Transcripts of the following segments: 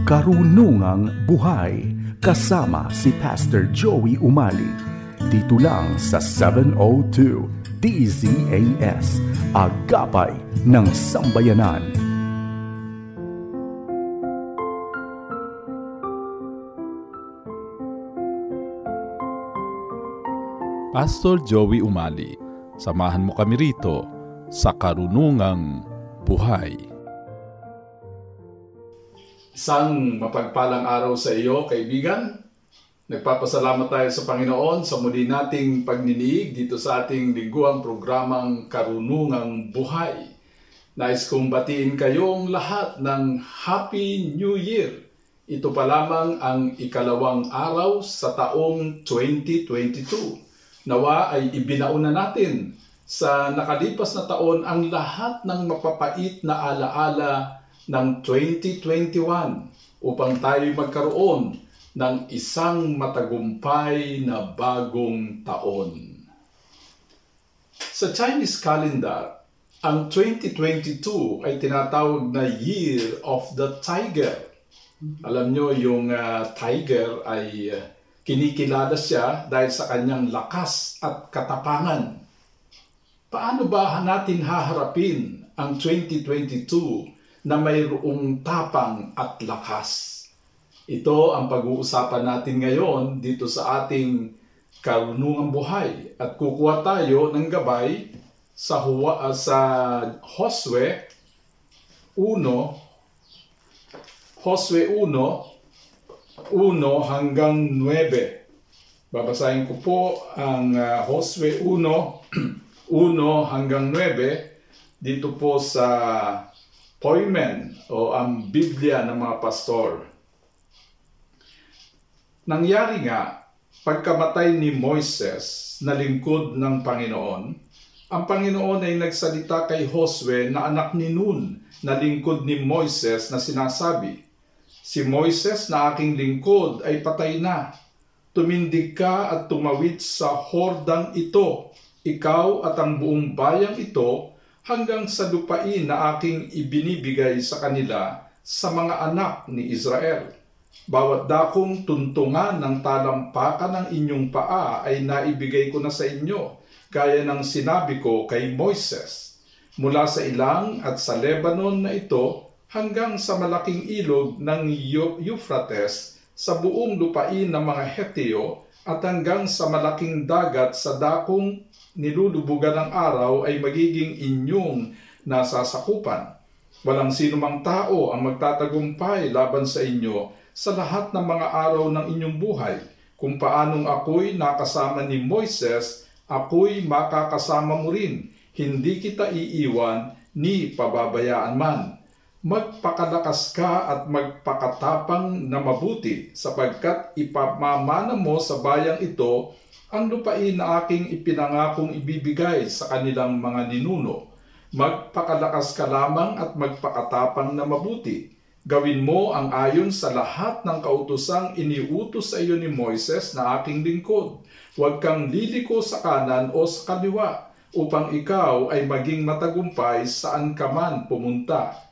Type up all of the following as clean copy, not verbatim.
Karunungang Buhay kasama si Pastor Joey Umali. Dito lang sa 702 DZAS, Agapay ng Sambayanan. Pastor Joey Umali, samahan mo kami rito sa Karunungang Buhay. Isang mapagpalang araw sa iyo, kaibigan. Nagpapasalamat tayo sa Panginoon sa muli nating pagniniig dito sa ating lingguang programang Karunungang Buhay. Nais kong batiin kayong lahat ng Happy New Year. Ito pa lamang ang ikalawang araw sa taong 2022. Nawa ay ibinauna natin sa nakalipas na taon ang lahat ng mapapait na alaala ng 2021 upang tayo magkaroon ng isang matagumpay na bagong taon. Sa Chinese calendar, ang 2022 ay tinatawag na Year of the Tiger. Alam nyo, yung tiger ay kinikilala siya dahil sa kanyang lakas at katapangan. Paano ba natin haharapin ang 2022 na mayroong tapang at lakas? Ito ang pag-uusapan natin ngayon dito sa ating Karunungang Buhay. At kukuha tayo ng gabay sa Josue 1 hanggang 9. Babasahin ko po ang Josue 1 hanggang 9 dito po sa Poimen o ang Biblia ng mga pastor. Nangyari nga, pagkamatay ni Moises na lingkod ng Panginoon, ang Panginoon ay nagsalita kay Josue na anak ni Nun na lingkod ni Moises na sinasabi, "Si Moises na aking lingkod ay patay na. Tumindig ka at tumawid sa hordang ito, ikaw at ang buong bayang ito, hanggang sa lupain na aking ibinibigay sa kanila sa mga anak ni Israel. Bawat dakong tuntungan ng talampakan ng inyong paa ay naibigay ko na sa inyo, gaya ng sinabi ko kay Moises. Mula sa ilang at sa Lebanon na ito, hanggang sa malaking ilog ng Euphrates, sa buong lupain ng mga Heteo, at hanggang sa malaking dagat sa dakong nilulubugan ng araw ay magiging inyong nasasakupan. Walang sinumang tao ang magtatagumpay laban sa inyo sa lahat ng mga araw ng inyong buhay. Kung paanong ako'y nakasama ni Moises, ako'y makakasama mo rin. Hindi kita iiwan ni pababayaan man. Magpakalakas ka at magpakatapang na mabuti, sapagkat ipamamana mo sa bayang ito ang lupain na aking ipinangakong ibibigay sa kanilang mga ninuno. Magpakalakas ka lamang at magpakatapang na mabuti. Gawin mo ang ayon sa lahat ng kautosang iniutos sa iyo ni Moises na aking lingkod. Huwag kang liliko sa kanan o sa kaliwa, upang ikaw ay maging matagumpay saan ka man pumunta.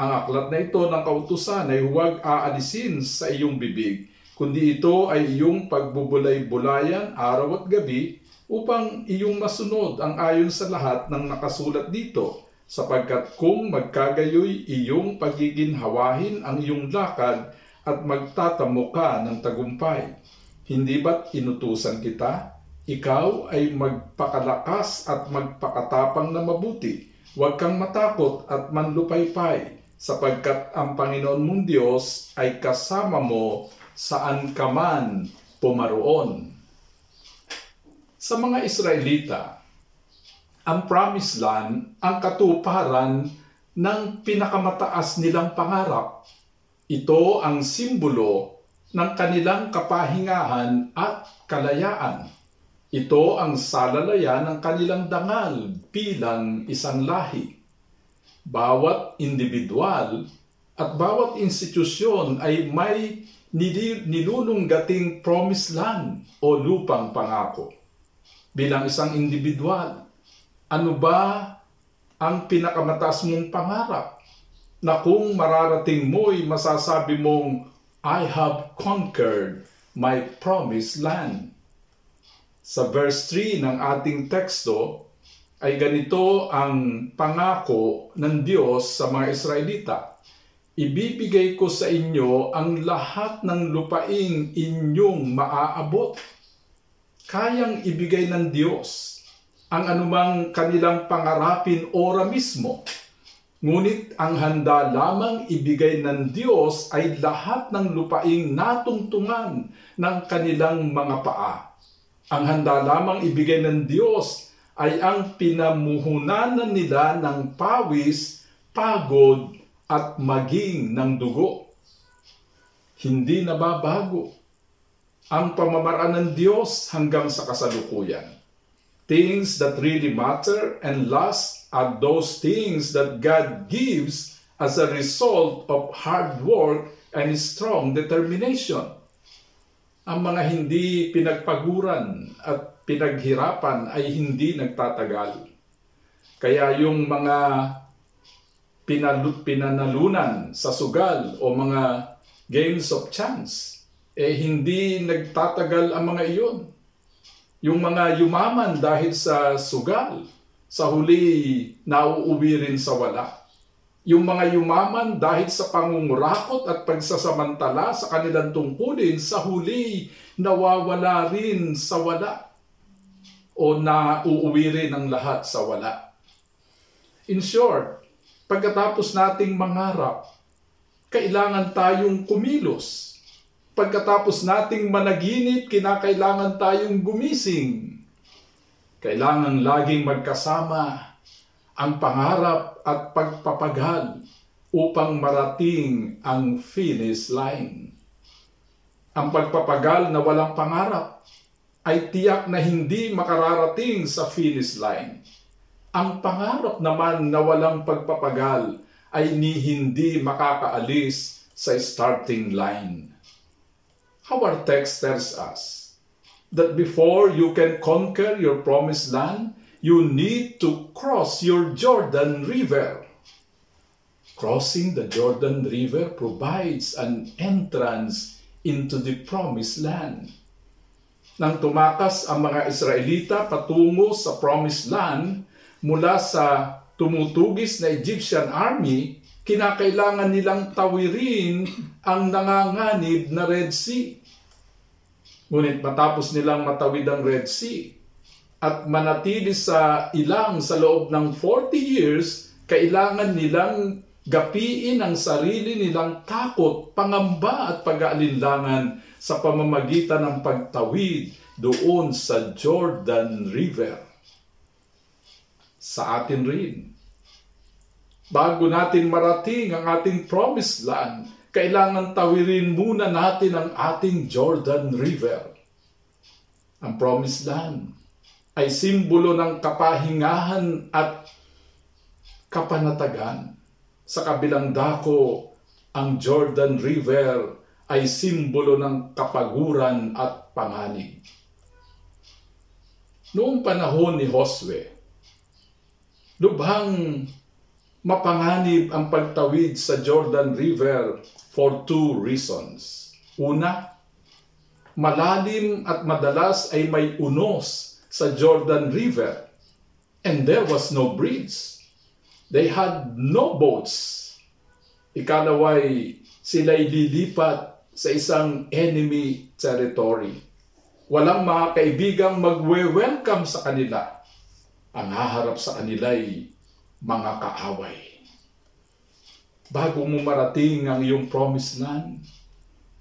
Ang aklat na ito ng kautusan ay huwag aalisin sa iyong bibig, kundi ito ay iyong pagbubulay-bulayan araw at gabi upang iyong masunod ang ayon sa lahat ng nakasulat dito, sapagkat kung magkagayoy iyong pagiginhawahin ang iyong lakad at magtatamo ka ng tagumpay. Hindi ba't inutusan kita? Ikaw ay magpakalakas at magpakatapang na mabuti. Huwag kang matakot at manlupaypay, sapagkat ang Panginoon mong Diyos ay kasama mo saan ka man pumaroon." Sa mga Israelita, ang Promised Land ang katuparan ng pinakamataas nilang pangarap. Ito ang simbolo ng kanilang kapahingahan at kalayaan. Ito ang salalayan ng kanilang dangal bilang isang lahi. Bawat individual at bawat institusyon ay may nilulunggating promised land o lupang pangako. Bilang isang individual, ano ba ang pinakamataas mong pangarap? na kung mararating mo'y masasabi mong, I have conquered my promised land. Sa verse 3 ng ating teksto ay ganito ang pangako ng Diyos sa mga Israelita. Ibibigay ko sa inyo ang lahat ng lupaing inyong maaabot. Kayang ibigay ng Diyos ang anumang kanilang pangarapin ora mismo. Ngunit ang handa lamang ibigay ng Diyos ay lahat ng lupaing natungtungan ng kanilang mga paa. Ang handa lamang ibigay ng Diyos ay ang pinamuhunanan nila ng pawis, pagod, at maging ng dugo. Hindi nababago ang pamamaraan ng Diyos hanggang sa kasalukuyan. Things that really matter and last are those things that God gives as a result of hard work and strong determination. Ang mga hindi pinagpaguran at pinaghirapan ay hindi nagtatagal. Kaya yung mga pinanalunan sa sugal o mga games of chance, hindi nagtatagal ang mga iyon. Yung mga yumaman dahil sa sugal, sa huli nauuwi rin sa wala. Yung mga yumaman dahil sa pangungurakot at pagsasamantala sa kanilang tungkulin, sa huli nawawala rin sa wala o nauuwi rin ang lahat sa wala. In short, pagkatapos nating mangarap, kailangan tayong kumilos. Pagkatapos nating managinip, kinakailangan tayong gumising. Kailangan laging magkasama ang pangarap at pagpapagal upang marating ang finish line. Ang pagpapagal na walang pangarap ay tiyak na hindi makararating sa finish line. Ang pangarap naman na walang pagpapagal ay hindi makakaalis sa starting line. Our text tells us that before you can conquer your promised land, you need to cross your Jordan River. Crossing the Jordan River provides an entrance into the promised land. Nang tumakas ang mga Israelita patungo sa promised land mula sa tumutugis na Egyptian army, kinakailangan nilang tawirin ang nanganganib na Red Sea. Ngunit matapos nilang matawid ang Red Sea at manatili sa ilang sa loob ng 40 years, kailangan nilang gapiin ang sarili nilang takot, pangamba at pag-aalinlangan sa pamamagitan ng pagtawid doon sa Jordan River. Sa atin rin, bago natin marating ang ating promised land, kailangan tawirin muna natin ang ating Jordan River. Ang promised land ay simbolo ng kapahingahan at kapanatagan. Sa kabilang dako, ang Jordan River ay simbolo ng kapaguran at panganib. Noong panahon ni Josue, lubhang mapanganib ang pagtawid sa Jordan River for two reasons. Una, malalim at madalas ay may unos sa Jordan River and there was no bridge. They had no boats. Ikalaway, sila'y lilipat sa isang enemy territory. Walang mga kaibigang magwe-welcome sa kanila. Ang haharap sa kanila'y mga kaaway. Bago mo marating ang iyong promised land,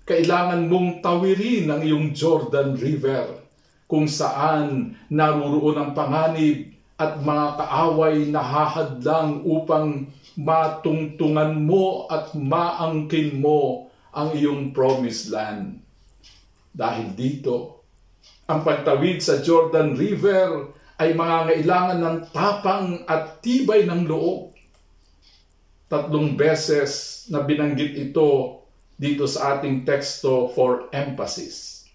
kailangan mong tawirin ang iyong Jordan River kung saan naruroon ang panganib at mga kaaway na hahadlang upang matungtungan mo at maangkin mo ang iyong promised land. Dahil dito, ang pagtawid sa Jordan River ay mangangailangan ng tapang at tibay ng loob. 3 beses na binanggit ito dito sa ating teksto for emphasis.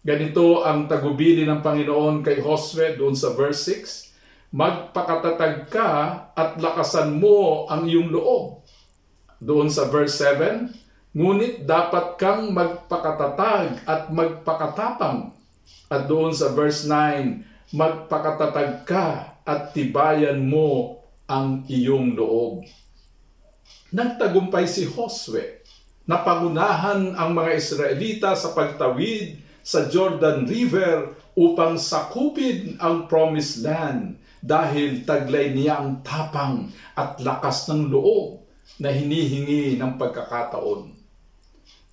Ganito ang tagubili ng Panginoon kay Josue doon sa verse 6. Magpakatatag ka at lakasan mo ang iyong loob. doon sa verse 7, ngunit dapat kang magpakatatag at magpakatapang. At doon sa verse 9, magpakatatag ka at tibayan mo ang iyong loob. Nagtagumpay si Josue. Napangunahan ang mga Israelita sa pagtawid sa Jordan River upang sakupin ang Promised Land dahil taglay niya ang tapang at lakas ng loob na hinihingi ng pagkakataon.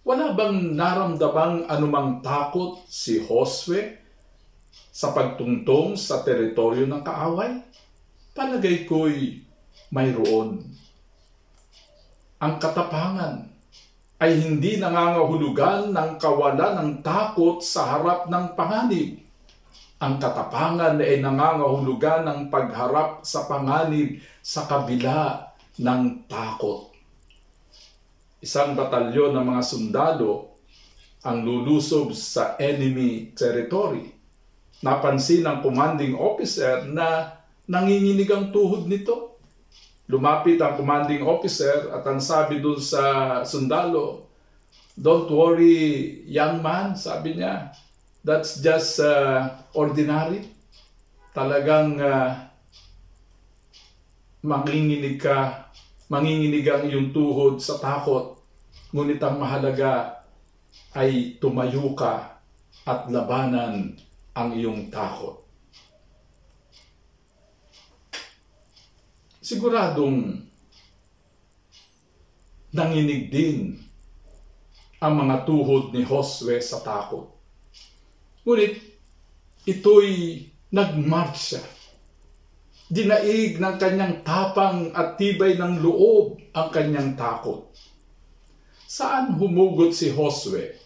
Wala bang naramdamang anumang takot si Josue sa pagtungtong sa teritoryo ng kaaway? Palagay ko'y mayroon. Ang katapangan ay hindi nangangahulugan ng kawalan ng takot sa harap ng panganib. Ang katapangan ay nangangahulugan ng pagharap sa panganib sa kabila ng takot. Isang batalyon ng mga sundalo ang lulusob sa enemy territory. Napansin ng commanding officer na nanginginig ang tuhod nito. Lumapit ang commanding officer at ang sabi doon sa sundalo, "Don't worry, young man," sabi niya. "That's just ordinary." Talagang manginginig ang iyong tuhod sa takot. Ngunit ang mahalaga ay tumayo ka at labanan ang iyong takot. Siguradong nanginig din ang mga tuhod ni Josue sa takot. Ngunit ito'y nagmarsya. Dinaig ng kanyang tapang at tibay ng loob ang kanyang takot. Saan humugot si Josue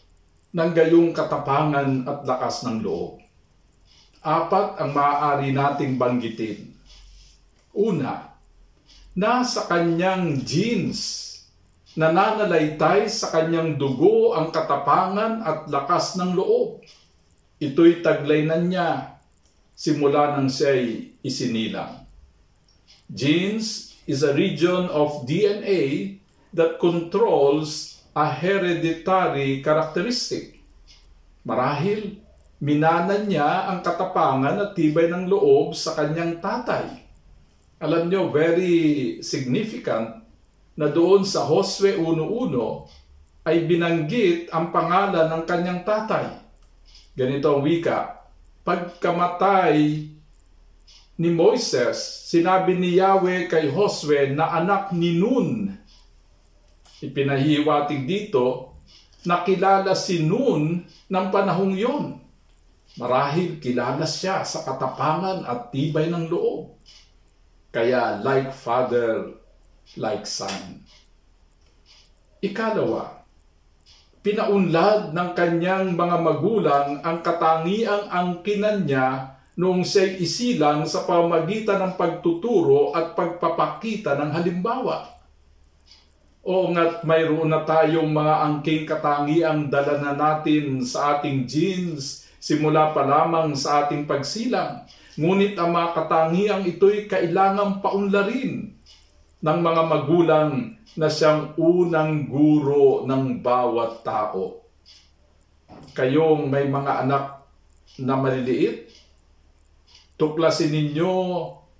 ng gayong katapangan at lakas ng loob? 4 ang maaari nating banggitin. Una, nasa kanyang genes, nananalaytay sa kanyang dugo ang katapangan at lakas ng loob. Ito'y taglay na niya simula nang siya'y isinilang. Genes is a region of DNA that controls a hereditary characteristic. Marahil, minana niya ang katapangan at tibay ng loob sa kanyang tatay. Alam nyo, very significant na doon sa Josue 1:1 ay binanggit ang pangalan ng kanyang tatay. Ganito ang wika, pagkamatay ni Moises, sinabi ni Yahweh kay Josue na anak ni Nun. Ipinahiwatig dito, nakilala si Nun ng panahong yon. Marahil kilala siya sa katapangan at tibay ng loob. Kaya like father, like son. Ikalawa, pinaunlad ng kanyang mga magulang ang katangiang angkinan niya noong siya'y isilang sa pamamagitan ng pagtuturo at pagpapakita ng halimbawa. Oo nga't mayroon na tayong mga angking katangiang dala na natin sa ating genes simula pa lamang sa ating pagsilang. Ngunit ang mga katangiang ito'y kailangang paunlarin ng mga magulang na siyang unang guro ng bawat tao. Kayong may mga anak na maliliit, tuklasin ninyo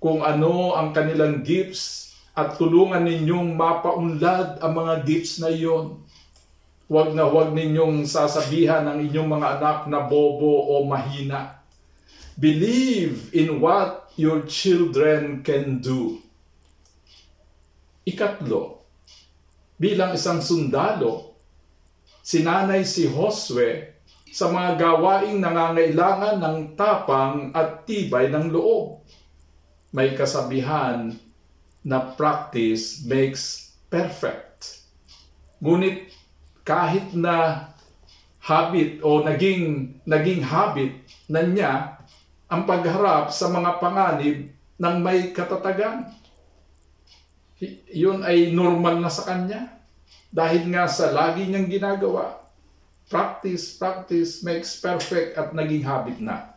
kung ano ang kanilang gifts at tulungan ninyong mapaunlad ang mga gifts na iyon. Huwag ninyong sasabihan ang inyong mga anak na bobo o mahina. Believe in what your children can do. Ikatlo, bilang isang sundalo, sinanay si Josue sa mga gawaing nangangailangan ng tapang at tibay ng loob. May kasabihan na practice makes perfect. Ngunit kahit na habit o naging habit na niya ang pagharap sa mga panganib ng may katatagan. Yun ay normal na sa kanya. Dahil nga sa lagi niyang ginagawa. Practice makes perfect at naging habit na.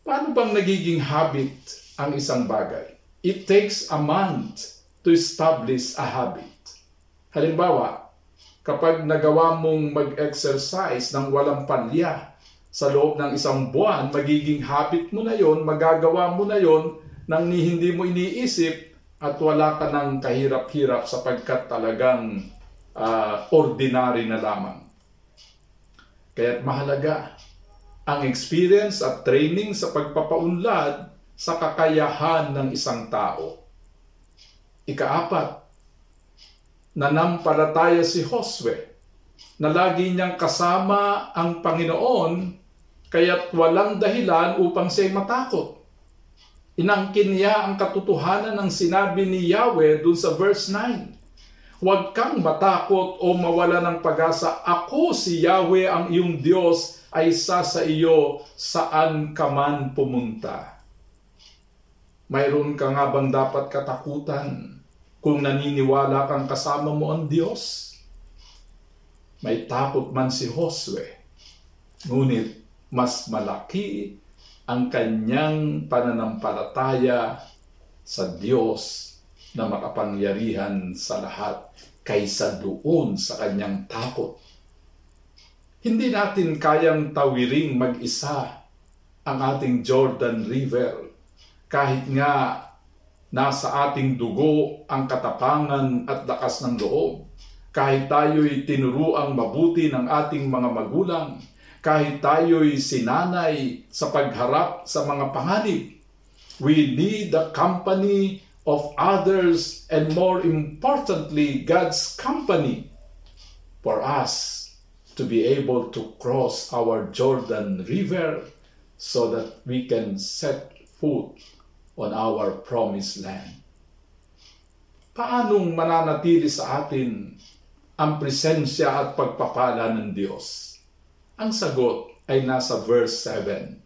Paano bang nagiging habit ang isang bagay? It takes a month to establish a habit. Halimbawa, kapag nagawa mong mag-exercise ng walang palya sa loob ng isang buwan, magiging habit mo na yon, magagawa mo na yon nang hindi mo iniisip at wala ka ng kahirap-hirap sapagkat talagang ordinary na lamang. Kaya't mahalaga ang experience at training sa pagpapaunlad sa kakayahan ng isang tao. Ikaapat, nanampalataya si Josue na lagi niyang kasama ang Panginoon kaya't walang dahilan upang siya'y matakot. Inangkin niya ang katotohanan ng sinabi ni Yahweh dun sa verse 9. Huwag kang matakot o mawala ng pag-asa. Ako si Yahweh ang iyong Diyos ay isa sa iyo saan ka man pumunta. Mayroon ka nga bang dapat katakutan kung naniniwala kang kasama mo ang Diyos? May takot man si Josue, ngunit mas malaki ang kanyang pananampalataya sa Diyos na makapangyarihan sa lahat kaysa doon sa kanyang takot. Hindi natin kayang tawiring mag-isa ang ating Jordan River kahit nga nasa ating dugo ang katapangan at lakas ng loob. Kahit tayo'y tinuruang mabuti ng ating mga magulang, kahit tayo'y sinanay sa pagharap sa mga panganib, we need the company of others and more importantly, God's company for us to be able to cross our Jordan River so that we can set foot on our promised land. Paanong mananatili sa atin ang presensya at pagpapala ng Diyos? Ang sagot ay nasa verse 7.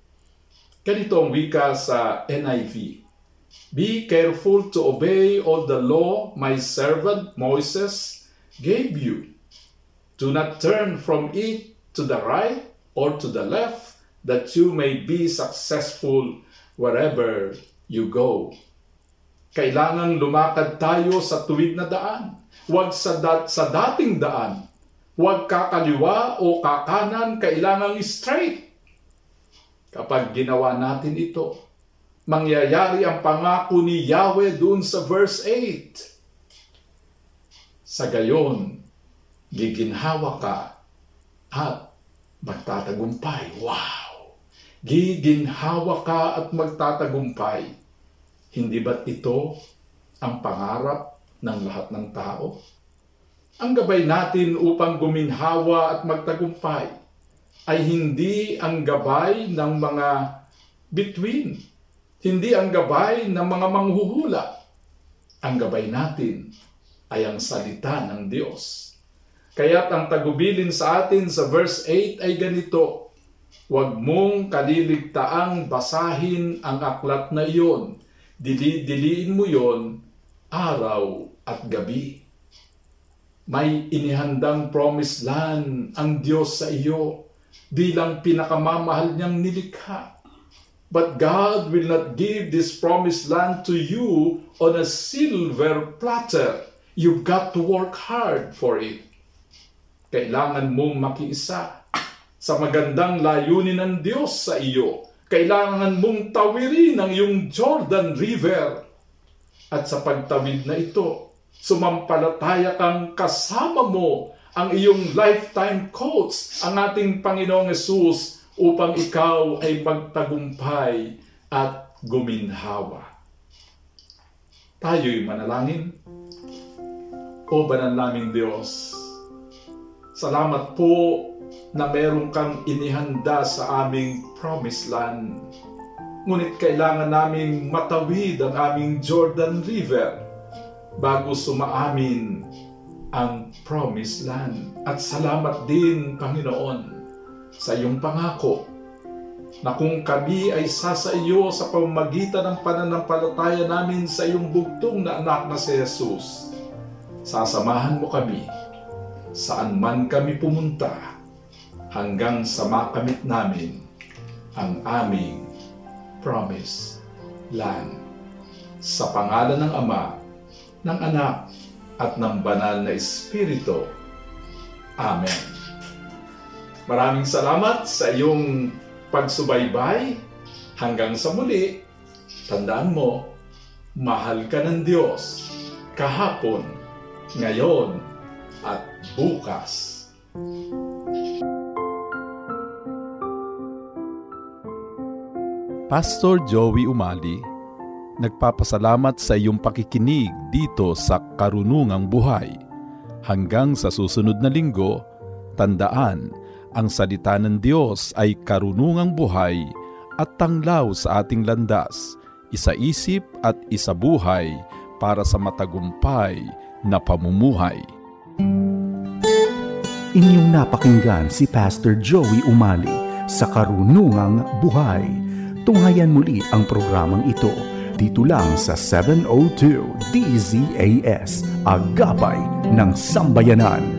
Ganito ang wika sa NIV. Be careful to obey all the law my servant Moses gave you. Do not turn from it to the right or to the left, that you may be successful wherever you go. Kailangang lumakad tayo sa tuwid na daan. Huwag sa dating daan. Huwag kakaliwa o kakanan, kailangang straight. Kapag ginawa natin ito, mangyayari ang pangako ni Yahweh doon sa verse 8. Sa gayon, giginhawa ka at magtatagumpay. Wow! Giginhawa ka at magtatagumpay. Hindi ba't ito ang pangarap ng lahat ng tao? Ang gabay natin upang guminhawa at magtagumpay ay hindi ang gabay ng mga bituin, hindi ang gabay ng mga manghuhula. Ang gabay natin ay ang salita ng Diyos. Kaya't ang tagubilin sa atin sa verse 8 ay ganito, huwag mong kaliligtaang basahin ang aklat na iyon. Dili-diliin mo yon araw at gabi. May inihandang promised land ang Diyos sa iyo bilang pinakamamahal niyang nilikha. But God will not give this promised land to you on a silver platter. You've got to work hard for it. Kailangan mong makiisa sa magandang layunin ng Diyos sa iyo. Kailangan mong tawirin ang iyong Jordan River. At sa pagtawid na ito, sumampalataya kang kasama mo ang iyong lifetime coach, ang ating Panginoong Hesus, upang ikaw ay magtagumpay at guminhawa. Tayo'y manalangin. O banal naming Diyos, salamat po na meron kang inihanda sa aming promised land. Ngunit kailangan naming matawid ang aming Jordan River bago sumaamin ang promised land. At salamat din, Panginoon, sa iyong pangako na kung kami ay sa iyo sa pamamagitan ng pananampalataya namin sa iyong bugtong na anak na si Jesus, sasamahan mo kami saan man kami pumunta hanggang sa makamit namin ang aming promised land. Sa pangalan ng Ama, ng Anak, at ng banal na Espiritu. Amen. Maraming salamat sa iyong pagsubaybay. Hanggang sa muli, tandaan mo, mahal ka ng Diyos kahapon, ngayon, at bukas. Pastor Joey Umali, nagpapasalamat sa iyong pakikinig dito sa Karunungang Buhay. Hanggang sa susunod na linggo, tandaan, ang salita ng Diyos ay karunungang buhay at tanglaw sa ating landas, isa-isip at isa-buhay para sa matagumpay na pamumuhay. Inyong napakinggan si Pastor Joey Umali sa Karunungang Buhay. Tunghayan muli ang programang ito dito lang sa 702 DZAS, Agapay ng Sambayanan.